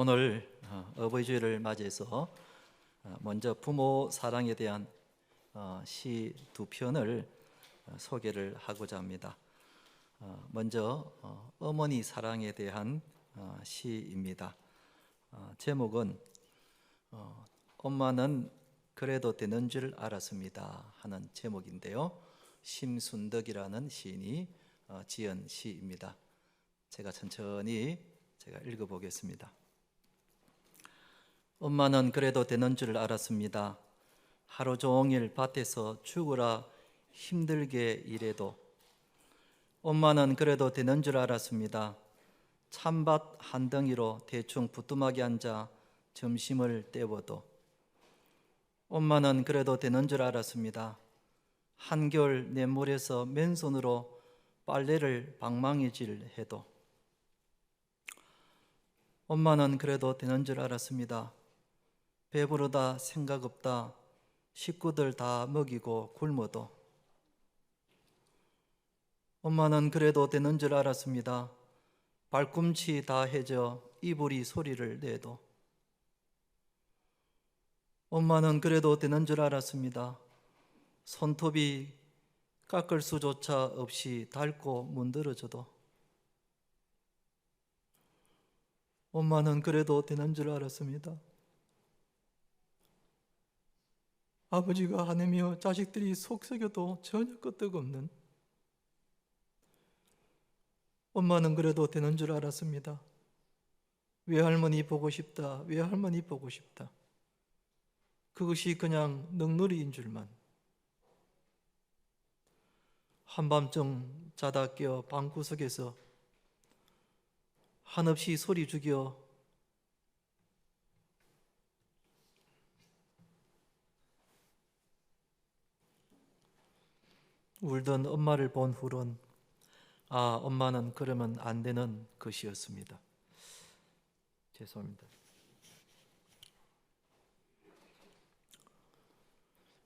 오늘 어버이 주일을 맞이해서 먼저 부모 사랑에 대한 시 두 편을 소개를 하고자 합니다. 먼저 어머니 사랑에 대한 시입니다. 제목은 엄마는 그래도 되는 줄 알았습니다 하는 제목인데요, 심순덕이라는 시인이 지은 시입니다. 제가 천천히 읽어보겠습니다. 엄마는 그래도 되는 줄 알았습니다. 하루 종일 밭에서 죽으라 힘들게 일해도. 엄마는 그래도 되는 줄 알았습니다. 찬밭 한 덩이로 대충 부뚜막에 앉아 점심을 때워도. 엄마는 그래도 되는 줄 알았습니다. 한겨울 냇물에서 맨손으로 빨래를 방망이질 해도. 엄마는 그래도 되는 줄 알았습니다. 배부르다 생각 없다 식구들 다 먹이고 굶어도. 엄마는 그래도 되는 줄 알았습니다. 발꿈치 다 해져 이불이 소리를 내도. 엄마는 그래도 되는 줄 알았습니다. 손톱이 깎을 수조차 없이 닳고 문드러져도. 엄마는 그래도 되는 줄 알았습니다. 아버지가 화내며 자식들이 속썩여도 전혀 끄떡없는. 엄마는 그래도 되는 줄 알았습니다. 외할머니 보고 싶다, 외할머니 보고 싶다. 그것이 그냥 넋놀이인 줄만. 한밤중 자다 깨어 방구석에서 한없이 소리 죽여 울던 엄마를 본 후론 엄마는 그러면 안 되는 것이었습니다. 죄송합니다.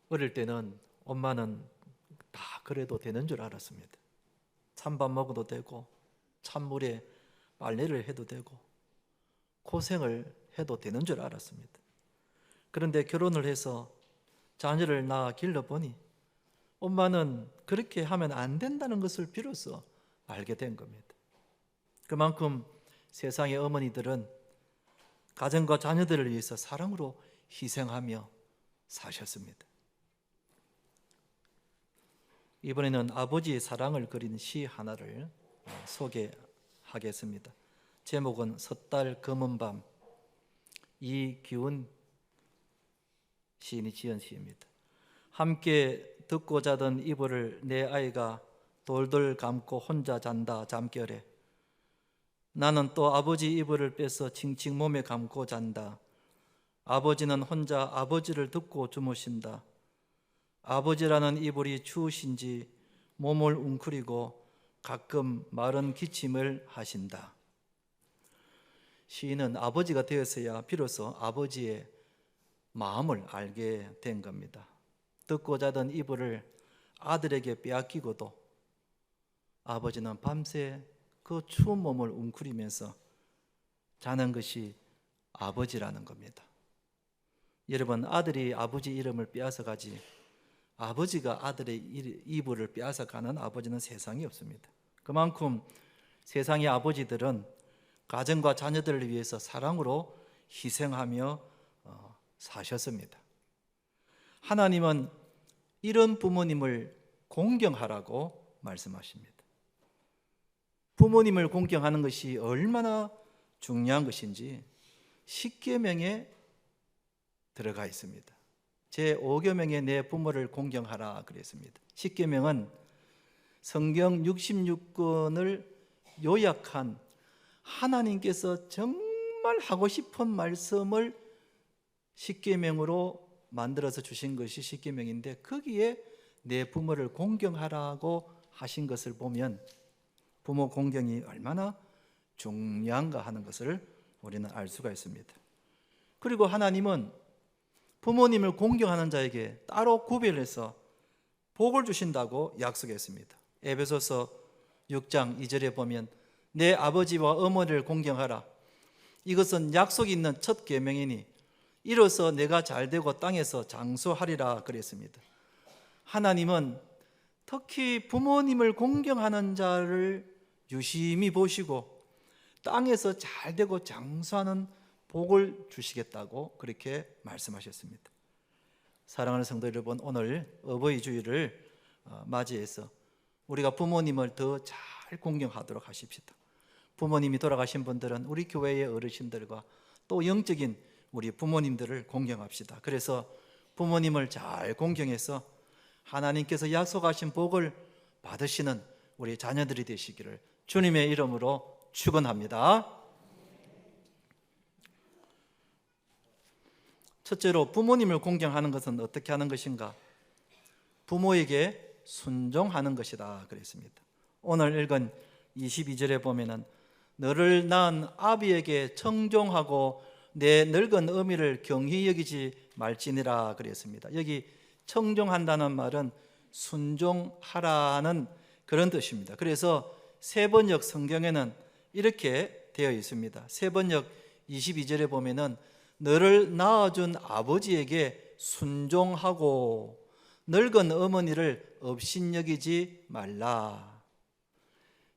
어릴 때는 엄마는 다 그래도 되는 줄 알았습니다. 찬밥 먹어도 되고 찬물에 빨래를 해도 되고 고생을 해도 되는 줄 알았습니다. 그런데 결혼을 해서 자녀를 낳아 길러보니 엄마는 그렇게 하면 안 된다는 것을 비로소 알게 된 겁니다. 그만큼 세상의 어머니들은 가정과 자녀들을 위해서 사랑으로 희생하며 사셨습니다. 이번에는 아버지의 사랑을 그린 시 하나를 소개하겠습니다. 제목은 섣달 검은 밤, 이기훈 시인이 지은 시입니다. 함께 듣고 자던 이불을 내 아이가 돌돌 감고 혼자 잔다 잠결에. 나는 또 아버지 이불을 빼서 칭칭 몸에 감고 잔다. 아버지는 혼자 아버지를 듣고 주무신다. 아버지라는 이불이 추우신지 몸을 웅크리고 가끔 마른 기침을 하신다. 시인은 아버지가 되었어야 비로소 아버지의 마음을 알게 된 겁니다. 듣고 자던 이불을 아들에게 빼앗기고도 아버지는 밤새 그 추운 몸을 웅크리면서 자는 것이 아버지라는 겁니다. 여러분, 아들이 아버지 이름을 빼앗아 가지 아버지가 아들의 이불을 빼앗아 가는 아버지는 세상에 없습니다. 그만큼 세상의 아버지들은 가정과 자녀들을 위해서 사랑으로 희생하며 사셨습니다. 하나님은 이런 부모님을 공경하라고 말씀하십니다. 부모님을 공경하는 것이 얼마나 중요한 것인지 십계명에 들어가 있습니다. 제5계명에 내 부모를 공경하라 그랬습니다. 십계명은 성경 66권을 요약한 하나님께서 정말 하고 싶은 말씀을 십계명으로 만들어서 주신 것이 십계명인데, 거기에 내 부모를 공경하라고 하신 것을 보면 부모 공경이 얼마나 중요한가 하는 것을 우리는 알 수가 있습니다. 그리고 하나님은 부모님을 공경하는 자에게 따로 구별해서 복을 주신다고 약속했습니다. 에베소서 6장 2절에 보면 내 아버지와 어머니를 공경하라. 이것은 약속이 있는 첫 계명이니 이로써 내가 잘되고 땅에서 장수하리라 그랬습니다. 하나님은 특히 부모님을 공경하는 자를 유심히 보시고 땅에서 잘되고 장수하는 복을 주시겠다고 그렇게 말씀하셨습니다. 사랑하는 성도 여러분, 오늘 어버이 주일을 맞이해서 우리가 부모님을 더 잘 공경하도록 하십시다. 부모님이 돌아가신 분들은 우리 교회의 어르신들과 또 영적인 우리 부모님들을 공경합시다. 그래서 부모님을 잘 공경해서 하나님께서 약속하신 복을 받으시는 우리 자녀들이 되시기를 주님의 이름으로 축원합니다. 첫째로 부모님을 공경하는 것은 어떻게 하는 것인가? 부모에게 순종하는 것이다 그랬습니다. 오늘 읽은 22절에 보면은 너를 낳은 아비에게 청종하고 내 늙은 어미를 경히 여기지 말지니라 그랬습니다. 여기 청종한다는 말은 순종하라는 그런 뜻입니다. 그래서 세번역 성경에는 이렇게 되어 있습니다. 세번역 22절에 보면은 너를 낳아준 아버지에게 순종하고 늙은 어머니를 업신여기지 말라.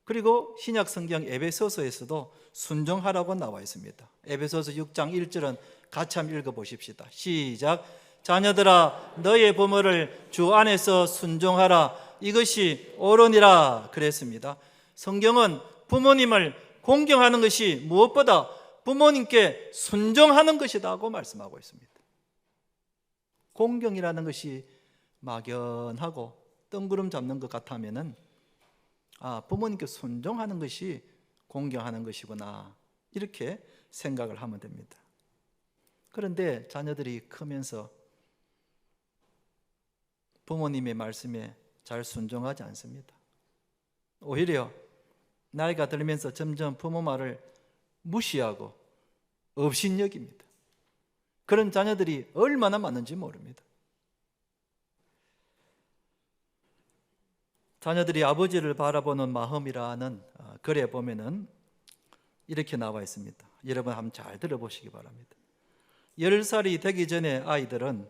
그리고 신약 성경 에베소서에서도 순종하라고 나와 있습니다. 에베소서 6장 1절은 같이 한번 읽어보십시다. 시작. 자녀들아 너의 부모를 주 안에서 순종하라. 이것이 옳으니라 그랬습니다. 성경은 부모님을 공경하는 것이 무엇보다 부모님께 순종하는 것이라고 말씀하고 있습니다. 공경이라는 것이 막연하고 뜬구름 잡는 것 같으면은 부모님께 순종하는 것이 공경하는 것이구나 이렇게 생각을 하면 됩니다. 그런데 자녀들이 크면서 부모님의 말씀에 잘 순종하지 않습니다. 오히려 나이가 들면서 점점 부모 말을 무시하고 업신여깁니다. 그런 자녀들이 얼마나 많은지 모릅니다. 자녀들이 아버지를 바라보는 마음이라는 글에 보면은 이렇게 나와 있습니다. 여러분 한번 잘 들어보시기 바랍니다. 10살이 되기 전에 아이들은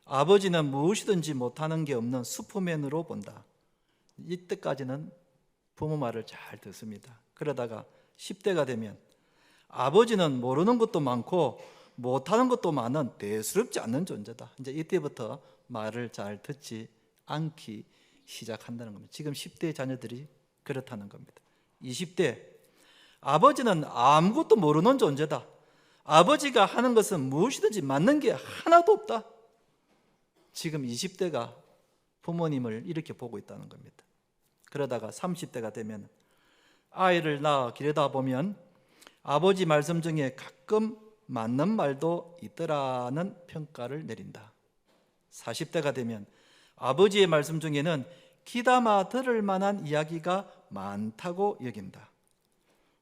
아버지는 무엇이든지 못하는 게 없는 슈퍼맨으로 본다. 이때까지는 부모 말을 잘 듣습니다. 그러다가 10대가 되면 아버지는 모르는 것도 많고 못하는 것도 많은 대수롭지 않는 존재다. 이제 이때부터 말을 잘 듣지 않기 시작한다는 겁니다. 지금 10대 자녀들이 그렇다는 겁니다. 20대 아버지는 아무것도 모르는 존재다. 아버지가 하는 것은 무엇이든지 맞는 게 하나도 없다. 지금 20대가 부모님을 이렇게 보고 있다는 겁니다. 그러다가 30대가 되면 아이를 낳아 기르다 보면 아버지 말씀 중에 가끔 맞는 말도 있더라는 평가를 내린다. 40대가 되면 아버지의 말씀 중에는 귀담아 들을 만한 이야기가 많다고 여긴다.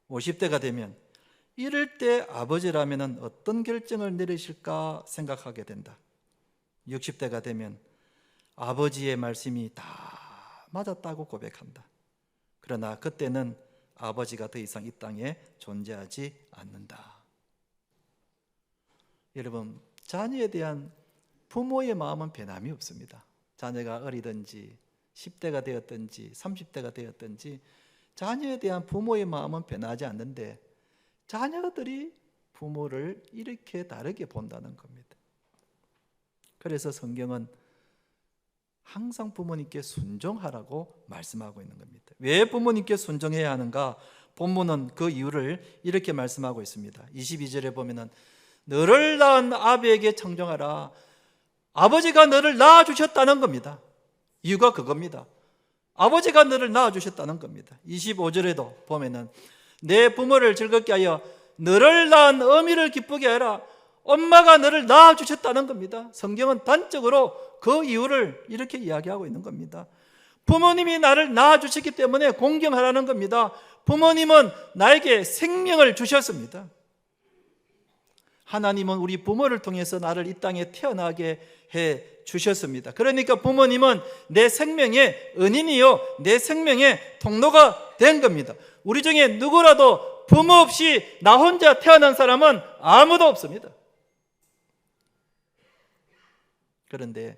50대가 되면 이럴 때 아버지라면 어떤 결정을 내리실까 생각하게 된다. 60대가 되면 아버지의 말씀이 다 맞았다고 고백한다. 그러나 그때는 아버지가 더 이상 이 땅에 존재하지 않는다. 여러분, 자녀에 대한 부모의 마음은 변함이 없습니다. 자녀가 어리든지 10대가 되었든지 30대가 되었든지 자녀에 대한 부모의 마음은 변하지 않는데 자녀들이 부모를 이렇게 다르게 본다는 겁니다. 그래서 성경은 항상 부모님께 순종하라고 말씀하고 있는 겁니다. 왜 부모님께 순종해야 하는가? 본문은 그 이유를 이렇게 말씀하고 있습니다. 22절에 보면은 너를 낳은 아비에게 청종하라. 아버지가 너를 낳아주셨다는 겁니다. 이유가 그겁니다. 아버지가 너를 낳아주셨다는 겁니다. 25절에도 보면은 내 부모를 즐겁게 하여 너를 낳은 어미를 기쁘게 하라. 엄마가 너를 낳아주셨다는 겁니다. 성경은 단적으로 그 이유를 이렇게 이야기하고 있는 겁니다. 부모님이 나를 낳아주셨기 때문에 공경하라는 겁니다. 부모님은 나에게 생명을 주셨습니다. 하나님은 우리 부모를 통해서 나를 이 땅에 태어나게 해 주셨습니다. 그러니까 부모님은 내 생명의 은인이요 내 생명의 통로가 된 겁니다. 우리 중에 누구라도 부모 없이 나 혼자 태어난 사람은 아무도 없습니다. 그런데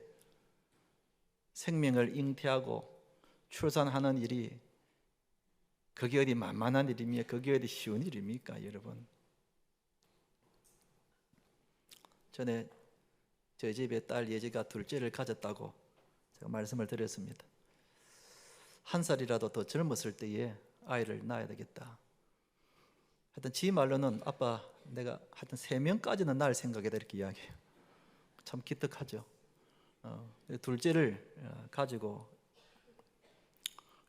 생명을 잉태하고 출산하는 일이 그게 어디 만만한 일입니까? 그게 어디 쉬운 일입니까, 여러분? 전에 저희 집에 딸 예지가 둘째를 가졌다고 제가 말씀을 드렸습니다. 1살이라도 더 젊었을 때에 아이를 낳아야 되겠다. 하여튼 지 말로는 아빠 내가 하여튼 3명까지는 낳을 생각이다 이렇게 이야기해요. 참 기특하죠. 둘째를 가지고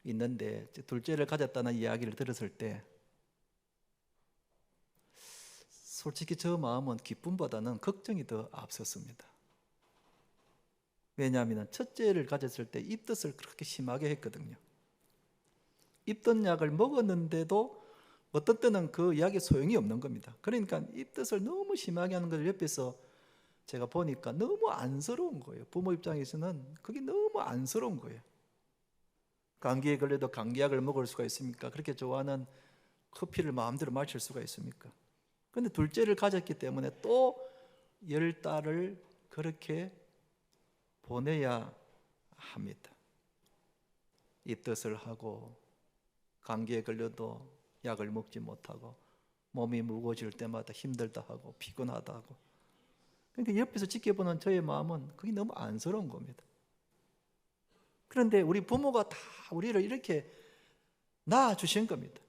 있는데 둘째를 가졌다는 이야기를 들었을 때 솔직히 저 마음은 기쁨보다는 걱정이 더 앞섰습니다. 왜냐하면 첫째를 가졌을 때 입덧을 그렇게 심하게 했거든요. 입덧 약을 먹었는데도 어떤 때는 그 약이 소용이 없는 겁니다. 그러니까 입덧을 너무 심하게 하는 걸 옆에서 제가 보니까 너무 안쓰러운 거예요. 부모 입장에서는 그게 너무 안쓰러운 거예요. 감기에 걸려도 감기약을 먹을 수가 있습니까? 그렇게 좋아하는 커피를 마음대로 마실 수가 있습니까? 그런데 둘째를 가졌기 때문에 또 10달을 그렇게 보내야 합니다. 입덧을 하고 감기에 걸려도 약을 먹지 못하고 몸이 무거워질 때마다 힘들다 하고 피곤하다 하고, 그러니까 옆에서 지켜보는 저의 마음은 그게 너무 안쓰러운 겁니다. 그런데 우리 부모가 다 우리를 이렇게 낳아주신 겁니다.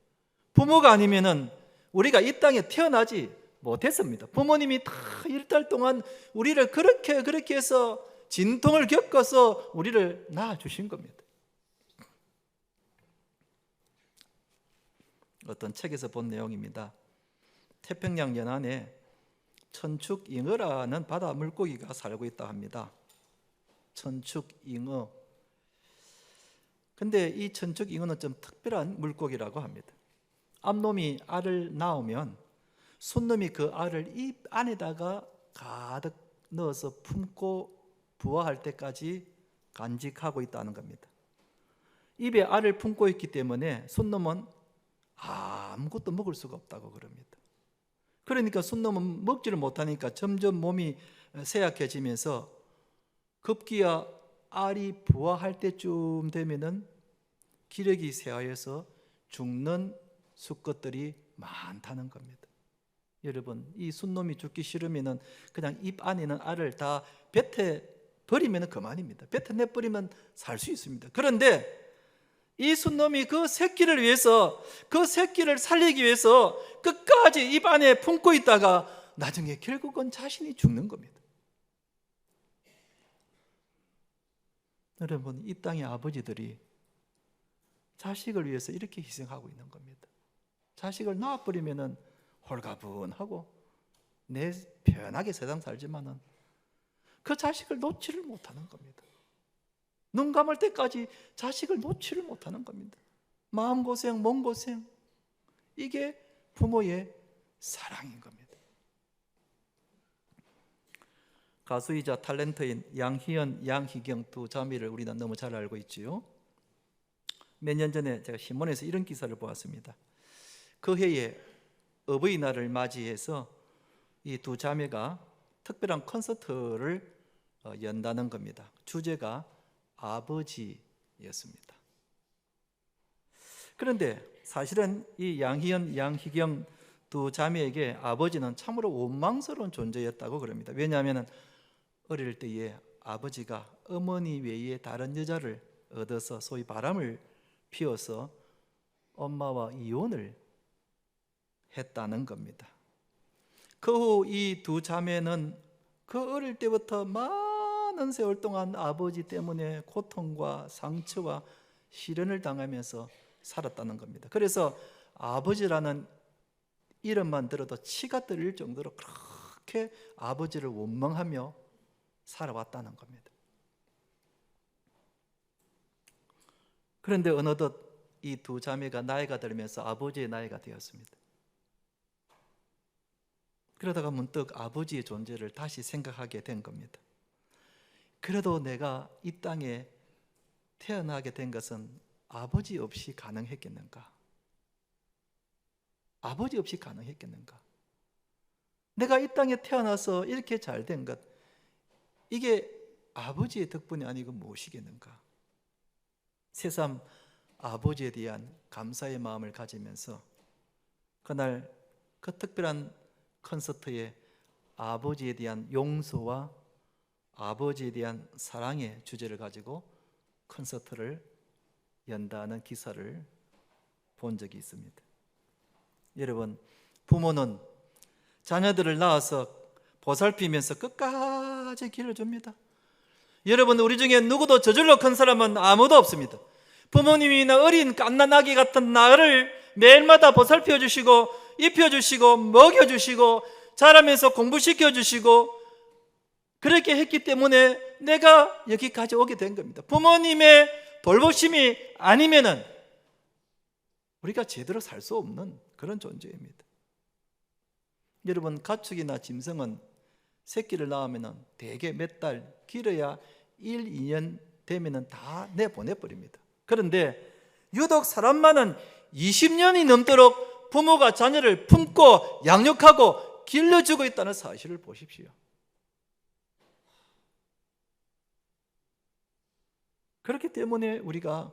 부모가 아니면은 우리가 이 땅에 태어나지 못했습니다. 부모님이 다 10달 동안 우리를 그렇게 해서 진통을 겪어서 우리를 낳아주신 겁니다. 어떤 책에서 본 내용입니다. 태평양 연안에 천축잉어라는 바다 물고기가 살고 있다 합니다. 천축잉어. 근데 이 천축잉어는 좀 특별한 물고기라고 합니다. 암놈이 알을 낳으면 순놈이 그 알을 입 안에다가 가득 넣어서 품고 부화할 때까지 간직하고 있다는 겁니다. 입에 알을 품고 있기 때문에 순놈은 아무것도 먹을 수가 없다고 그럽니다. 그러니까 순놈은 먹지를 못하니까 점점 몸이 쇠약해지면서 급기야 알이 부화할 때쯤 되면은 기력이 쇠하여서 죽는 수컷들이 많다는 겁니다. 여러분, 이 순놈이 죽기 싫으면은 그냥 입 안에 있는 알을 다 뱉어 버리면 그만입니다. 뱉어내 버리면 살 수 있습니다. 그런데 이 순놈이 그 새끼를 위해서, 그 새끼를 살리기 위해서 끝까지 입 안에 품고 있다가 나중에 결국은 자신이 죽는 겁니다. 여러분, 이 땅의 아버지들이 자식을 위해서 이렇게 희생하고 있는 겁니다. 자식을 낳아버리면은 홀가분하고 내 편하게 세상 살지만은 그 자식을 놓지를 못하는 겁니다. 눈 감을 때까지 자식을 놓지를 못하는 겁니다. 마음고생, 몸고생, 이게 부모의 사랑인 겁니다. 가수이자 탤런트인 양희연, 양희경 두 자매를 우리는 너무 잘 알고 있지요. 몇 년 전에 제가 신문에서 이런 기사를 보았습니다. 그 해에 어버이날을 맞이해서 이 두 자매가 특별한 콘서트를 연다는 겁니다. 주제가 아버지였습니다. 그런데 사실은 이 양희연, 양희경 두 자매에게 아버지는 참으로 원망스러운 존재였다고 그럽니다. 왜냐하면 어릴 때에 아버지가 어머니 외에 다른 여자를 얻어서 소위 바람을 피워서 엄마와 이혼을 했다는 겁니다. 그 후 이 두 자매는 그 어릴 때부터 많은 세월 동안 아버지 때문에 고통과 상처와 시련을 당하면서 살았다는 겁니다. 그래서 아버지라는 이름만 들어도 치가 떨릴 정도로 그렇게 아버지를 원망하며 살아왔다는 겁니다. 그런데 어느덧 이 두 자매가 나이가 들면서 아버지의 나이가 되었습니다. 그러다가 문득 아버지의 존재를 다시 생각하게 된 겁니다. 그래도 내가 이 땅에 태어나게 된 것은 아버지 없이 가능했겠는가? 아버지 없이 가능했겠는가? 내가 이 땅에 태어나서 이렇게 잘 된 것, 이게 아버지의 덕분이 아니고 무엇이겠는가? 새삼 아버지에 대한 감사의 마음을 가지면서 그날 그 특별한 콘서트에 아버지에 대한 용서와 아버지에 대한 사랑의 주제를 가지고 콘서트를 연다는 기사를 본 적이 있습니다. 여러분, 부모는 자녀들을 낳아서 보살피면서 끝까지 길러줍니다. 여러분, 우리 중에 누구도 저절로 큰 사람은 아무도 없습니다. 부모님이나 어린 갓난아기 같은 나를 매일마다 보살펴 주시고 입혀주시고 먹여주시고 자라면서 공부시켜주시고 그렇게 했기 때문에 내가 여기까지 오게 된 겁니다. 부모님의 돌보심이 아니면은 우리가 제대로 살 수 없는 그런 존재입니다. 여러분, 가축이나 짐승은 새끼를 낳으면은 대개 몇 달, 길어야 1, 2년 되면은 다 내보내버립니다. 그런데 유독 사람만은 20년이 넘도록 부모가 자녀를 품고 양육하고 길러주고 있다는 사실을 보십시오. 그렇기 때문에 우리가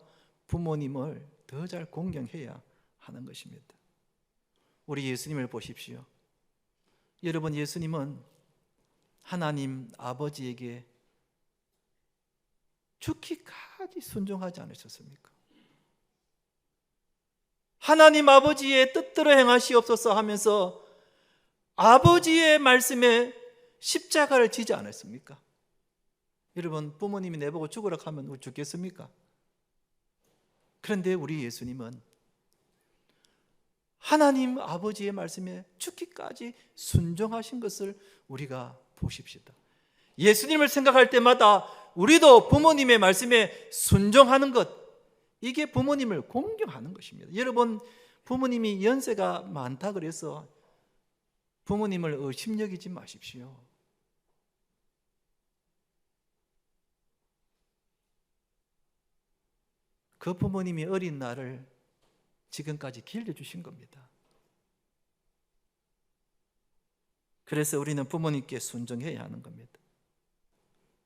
부모님을 더 잘 공경해야 하는 것입니다. 우리 예수님을 보십시오. 여러분, 예수님은 하나님 아버지에게 죽기까지 순종하지 않으셨습니까? 하나님 아버지의 뜻대로 행하시옵소서 하면서 아버지의 말씀에 십자가를 지지 않았습니까? 여러분, 부모님이 내보고 죽으라 하면 우리 죽겠습니까? 그런데 우리 예수님은 하나님 아버지의 말씀에 죽기까지 순종하신 것을 우리가 보십시다. 예수님을 생각할 때마다 우리도 부모님의 말씀에 순종하는 것, 이게 부모님을 공경하는 것입니다. 여러분, 부모님이 연세가 많다 그래서 부모님을 의심여기지 마십시오. 그 부모님이 어린 나를 지금까지 길러주신 겁니다. 그래서 우리는 부모님께 순종해야 하는 겁니다.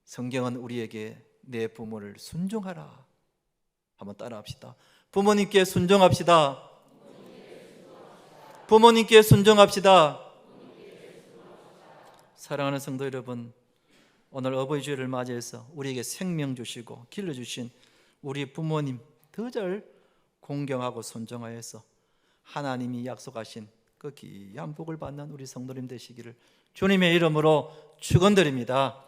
성경은 우리에게 내 부모를 순종하라. 한번 따라합시다. 부모님께 순종합시다. 부모님께 순종합시다. 사랑하는 성도 여러분, 오늘 어버이 주일을 맞이해서 우리에게 생명 주시고 길러주신 우리 부모님 더 잘 공경하고 순종하여서 하나님이 약속하신 그 귀한 복을 받는 우리 성도님 되시기를 주님의 이름으로 축원드립니다.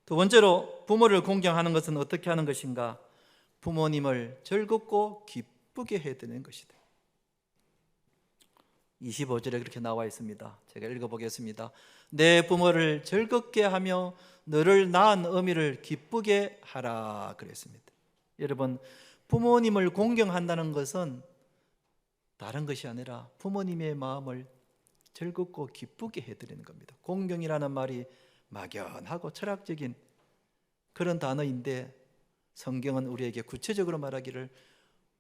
두 번째로 부모를 공경하는 것은 어떻게 하는 것인가? 부모님을 즐겁고 기쁘게 해드리는 것이다. 25절에 그렇게 나와 있습니다. 제가 읽어보겠습니다. 내 부모를 즐겁게 하며 너를 낳은 어미를 기쁘게 하라 그랬습니다. 여러분, 부모님을 공경한다는 것은 다른 것이 아니라 부모님의 마음을 즐겁고 기쁘게 해드리는 겁니다. 공경이라는 말이 막연하고 철학적인 그런 단어인데 성경은 우리에게 구체적으로 말하기를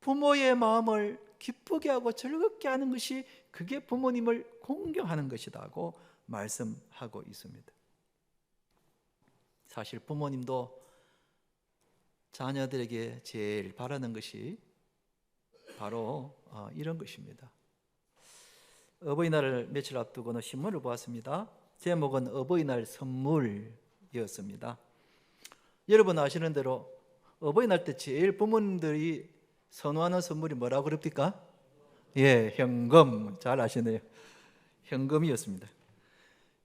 부모의 마음을 기쁘게 하고 즐겁게 하는 것이 그게 부모님을 공경하는 것이라고 말씀하고 있습니다. 사실 부모님도 자녀들에게 제일 바라는 것이 바로 이런 것입니다. 어버이날을 며칠 앞두고는 신문을 보았습니다. 제목은 어버이날 선물이었습니다. 여러분 아시는 대로 어버이날 때 제일 부모님들이 선호하는 선물이 뭐라고 그럽니까? 예, 현금. 잘 아시네요. 현금이었습니다.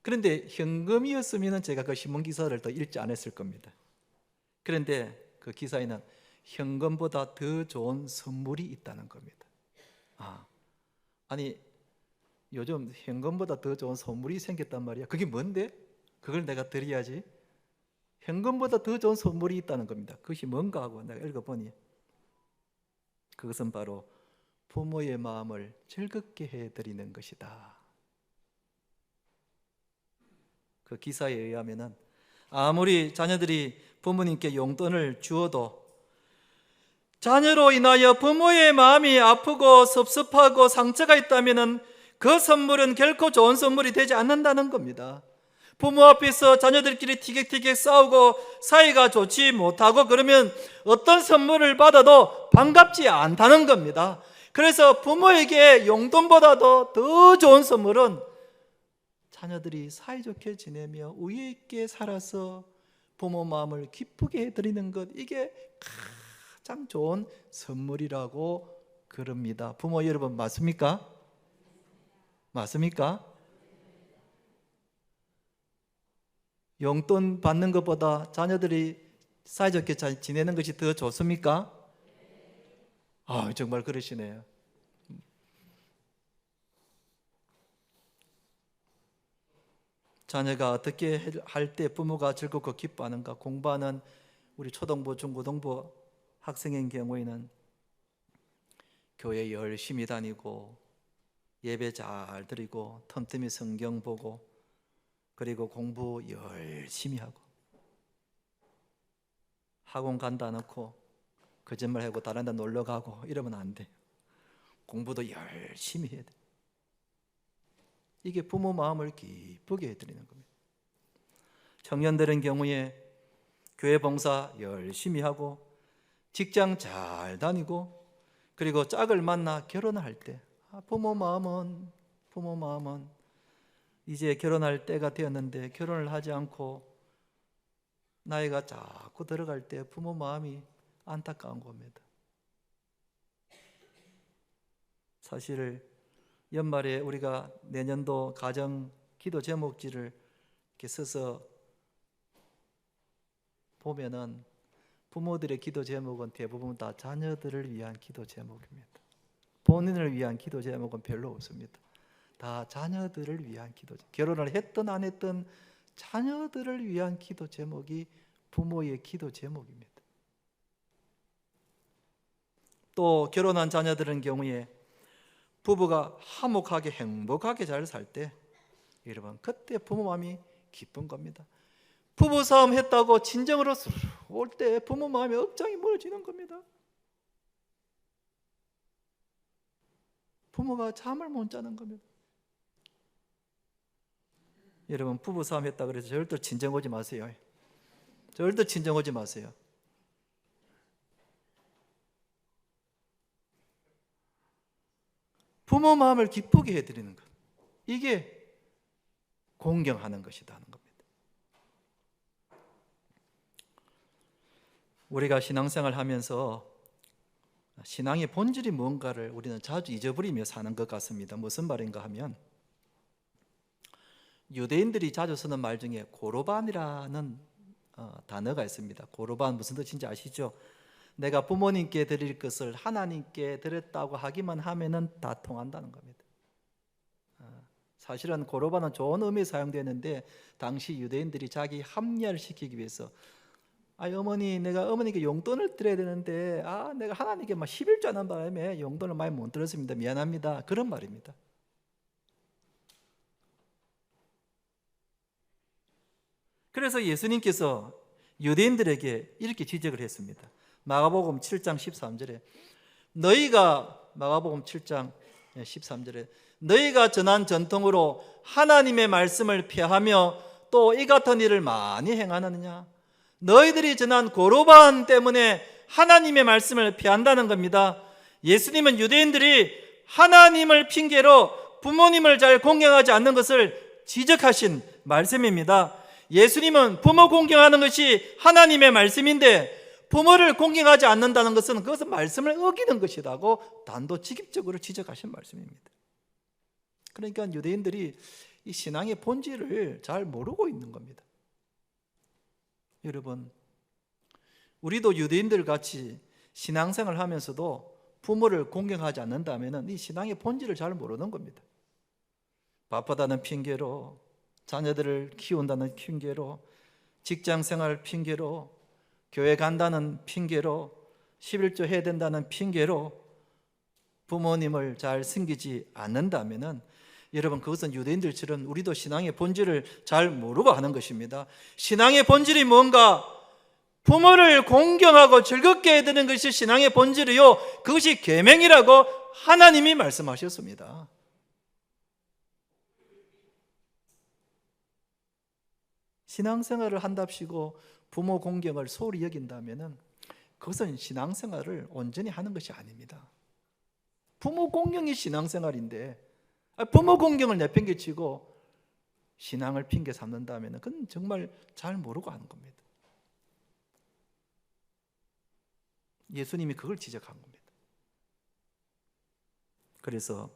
그런데 현금이었으면 제가 그 신문 기사를 더 읽지 않았을 겁니다. 그런데 그 기사에는 현금보다 더 좋은 선물이 있다는 겁니다. 아니 요즘 현금보다 더 좋은 선물이 생겼단 말이야. 그게 뭔데? 그걸 내가 드려야지. 현금보다 더 좋은 선물이 있다는 겁니다. 그것이 뭔가 하고 내가 읽어보니 그것은 바로 부모의 마음을 즐겁게 해드리는 것이다. 그 기사에 의하면은 아무리 자녀들이 부모님께 용돈을 주어도 자녀로 인하여 부모의 마음이 아프고 섭섭하고 상처가 있다면 그 선물은 결코 좋은 선물이 되지 않는다는 겁니다. 부모 앞에서 자녀들끼리 티격태격 싸우고 사이가 좋지 못하고 그러면 어떤 선물을 받아도 반갑지 않다는 겁니다. 그래서 부모에게 용돈보다도 더 좋은 선물은 자녀들이 사이좋게 지내며 우애 있게 살아서 부모 마음을 기쁘게 해드리는 것, 이게 가장 좋은 선물이라고 그럽니다. 부모 여러분 맞습니까? 맞습니까? 용돈 받는 것보다 자녀들이 사이좋게 잘 지내는 것이 더 좋습니까? 정말 그러시네요. 자녀가 어떻게 할 때 부모가 즐겁고 기뻐하는가? 공부하는 우리 초등부, 중고등부 학생인 경우에는 교회 열심히 다니고 예배 잘 드리고 틈틈이 성경 보고 그리고 공부 열심히 하고 학원 간다 놓고 거짓말하고 다른 데 놀러 가고 이러면 안 돼요. 공부도 열심히 해야 돼요. 이게 부모 마음을 기쁘게 해드리는 겁니다. 청년들은 경우에 교회 봉사 열심히 하고 직장 잘 다니고 그리고 짝을 만나 결혼할 때 부모 마음은 이제 결혼할 때가 되었는데 결혼을 하지 않고 나이가 자꾸 들어갈 때 부모 마음이 안타까운 겁니다. 사실 연말에 우리가 내년도 가정 기도 제목지를 이렇게 써서 보면은 부모들의 기도 제목은 대부분 다 자녀들을 위한 기도 제목입니다. 본인을 위한 기도 제목은 별로 없습니다. 다 자녀들을 위한 기도, 결혼을 했든 안 했든 자녀들을 위한 기도 제목이 부모의 기도 제목입니다. 또 결혼한 자녀들은 경우에 부부가 화목하게 행복하게 잘 살 때 여러분 그때 부모 마음이 기쁜 겁니다. 부부 싸움 했다고 친정으로 올 때 부모 마음이 억장이 무너지는 겁니다. 부모가 잠을 못 자는 겁니다. 여러분 부부 싸움 했다 그래서 절대 친정 오지 마세요. 절대 친정 오지 마세요. 부모 마음을 기쁘게 해드리는 것, 이게 공경하는 것이다 하는 겁니다. 우리가 신앙생활 하면서 신앙의 본질이 뭔가를 우리는 자주 잊어버리며 사는 것 같습니다. 무슨 말인가 하면 유대인들이 자주 쓰는 말 중에 고르반이라는 단어가 있습니다. 고르반 무슨 뜻인지 아시죠? 내가 부모님께 드릴 것을 하나님께 드렸다고 하기만 하면은 다 통한다는 겁니다. 사실은 고르반은 좋은 의미에 사용되는데 당시 유대인들이 자기 합리화를 시키기 위해서 어머니 내가 어머니께 용돈을 드려야 되는데 내가 하나님께 막 11조 하는 바람에 용돈을 많이 못 드렸습니다. 미안합니다. 그런 말입니다. 그래서 예수님께서 유대인들에게 이렇게 지적을 했습니다. 마가복음 7장 13절에 마가복음 7장 13절에 너희가 전한 전통으로 하나님의 말씀을 폐하며 또 이 같은 일을 많이 행하느냐? 너희들이 전한 고르반 때문에 하나님의 말씀을 폐한다는 겁니다. 예수님은 유대인들이 하나님을 핑계로 부모님을 잘 공경하지 않는 것을 지적하신 말씀입니다. 예수님은 부모 공경하는 것이 하나님의 말씀인데 부모를 공경하지 않는다는 것은 그것은 말씀을 어기는 것이라고 단도직입적으로 지적하신 말씀입니다. 그러니까 유대인들이 이 신앙의 본질을 잘 모르고 있는 겁니다. 여러분, 우리도 유대인들 같이 신앙생활을 하면서도 부모를 공경하지 않는다면 이 신앙의 본질을 잘 모르는 겁니다. 바쁘다는 핑계로, 자녀들을 키운다는 핑계로, 직장생활 핑계로, 교회 간다는 핑계로, 11조 해야 된다는 핑계로 부모님을 잘 섬기지 않는다면 여러분 그것은 유대인들처럼 우리도 신앙의 본질을 잘 모르고 하는 것입니다. 신앙의 본질이 뭔가? 부모를 공경하고 즐겁게 해드리는 것이 신앙의 본질이요, 그것이 계명이라고 하나님이 말씀하셨습니다. 신앙생활을 한답시고 부모 공경을 소홀히 여긴다면 그것은 신앙생활을 온전히 하는 것이 아닙니다. 부모 공경이 신앙생활인데 부모 공경을 내팽개치고 신앙을 핑계 삼는다면 그건 정말 잘 모르고 하는 겁니다. 예수님이 그걸 지적한 겁니다. 그래서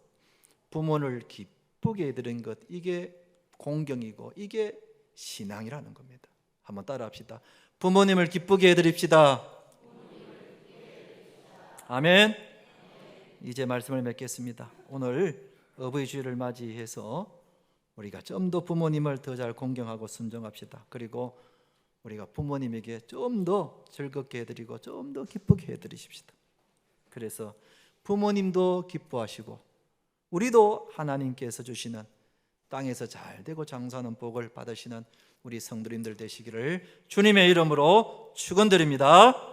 부모를 기쁘게 해드리는 것, 이게 공경이고 이게 신앙이라는 겁니다. 한번 따라합시다. 부모님을 기쁘게 해드립시다. 아멘. 이제 말씀을 맺겠습니다. 오늘 어버이 주일을 맞이해서 우리가 좀 더 부모님을 더 잘 공경하고 순종합시다. 그리고 우리가 부모님에게 좀 더 즐겁게 해드리고 좀 더 기쁘게 해드리십시다. 그래서 부모님도 기뻐하시고 우리도 하나님께서 주시는 땅에서 잘 되고 장수하는 복을 받으시는 우리 성도님들 되시기를 주님의 이름으로 축원드립니다.